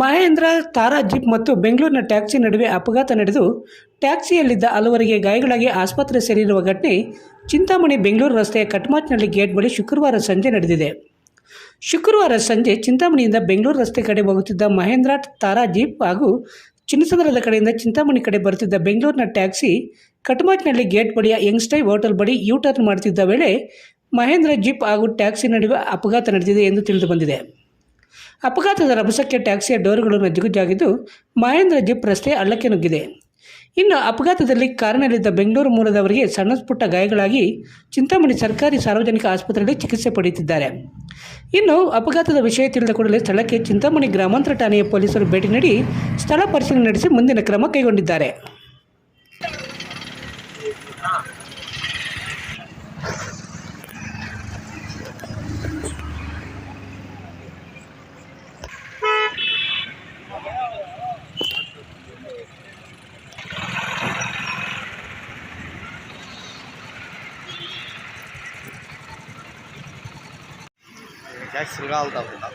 ಮಹೇಂದ್ರ ತಾರಾ jeep ಮತ್ತು ಬೆಂಗಳೂರಿನ taxi ನಡುವೆ ಅಪಘಾತ ನಡೆದು ಟ್ಯಾಕ್ಸಿಯಲ್ಲಿದ್ದ ಹಲವರಿಗೆ ಗಾಯಗಳಾಗಿ ಆಸ್ಪತ್ರೆ ಸೇರಿರುವ ಘಟನೆ ಚಿಂತಾಮಣಿ ಬೆಂಗಳೂರು ರಸ್ತೆಯ ಕಟ್ಮಾಚ್ನಹಳ್ಳಿ ಗೇಟ್ ಬಳಿ ಶುಕ್ರವಾರ ಸಂಜೆ ನಡೆದಿದೆ. ಶುಕ್ರವಾರ ಸಂಜೆ ಚಿಂತಾಮಣಿಯಿಂದ ಬೆಂಗಳೂರು ರಸ್ತೆ ಕಡೆ ಹೋಗುತ್ತಿದ್ದ ಮಹೇಂದ್ರ ತಾರಾ ಜೀಪ್ ಹಾಗೂ ಚಿನ್ನಸಂದ್ರದ ಕಡೆಯಿಂದ ಚಿಂತಾಮಣಿ ಕಡೆ ಬರುತ್ತಿದ್ದ ಬೆಂಗಳೂರಿನ ಟ್ಯಾಕ್ಸಿ ಕಟ್ಮಾಚ್ನಹಳ್ಳಿ ಗೇಟ್ ಬಳಿಯ ಯಂಗ್ಸ್ಟೈ ಹೋಟೆಲ್ ಬಳಿ ಯೂ ಟರ್ನ್ ಮಾಡುತ್ತಿದ್ದ ವೇಳೆ ಮಹೇಂದ್ರ ಜೀಪ್ ಹಾಗೂ ಟ್ಯಾಕ್ಸಿ ನಡುವೆ ಅಪಘಾತ ನಡೆದಿದೆ ಎಂದು ತಿಳಿದುಬಂದಿದೆ. ಅಪಘಾತದ ರಭಸಕ್ಕೆ ಟ್ಯಾಕ್ಸಿಯ ಡೋರ್ಗಳು ನಜ್ಜುಗುಜ್ಜಾಗಿದ್ದು ಮಹೇಂದ್ರ ಜೀಪ್ ರಸ್ತೆ ಹಳ್ಳಕ್ಕೆ ನುಗ್ಗಿದೆ. ಇನ್ನು ಅಪಘಾತದಲ್ಲಿ ಕಾರಿನಲ್ಲಿದ್ದ ಬೆಂಗಳೂರು ಮೂಲದವರಿಗೆ ಸಣ್ಣಪುಟ್ಟ ಗಾಯಗಳಾಗಿ ಚಿಂತಾಮಣಿ ಸರ್ಕಾರಿ ಸಾರ್ವಜನಿಕ ಆಸ್ಪತ್ರೆಯಲ್ಲಿ ಚಿಕಿತ್ಸೆ ಪಡೆಯುತ್ತಿದ್ದಾರೆ. ಇನ್ನು ಅಪಘಾತದ ವಿಷಯ ತಿಳಿದ ಕೂಡಲೇ ಸ್ಥಳಕ್ಕೆ ಚಿಂತಾಮಣಿ ಗ್ರಾಮಾಂತರ ಠಾಣೆಯ ಪೊಲೀಸರು ಭೇಟಿ ನೀಡಿ ಸ್ಥಳ ಪರಿಶೀಲನೆ ನಡೆಸಿ ಮುಂದಿನ ಕ್ರಮ ಕೈಗೊಂಡಿದ್ದಾರೆ. क्या सिंगा होता है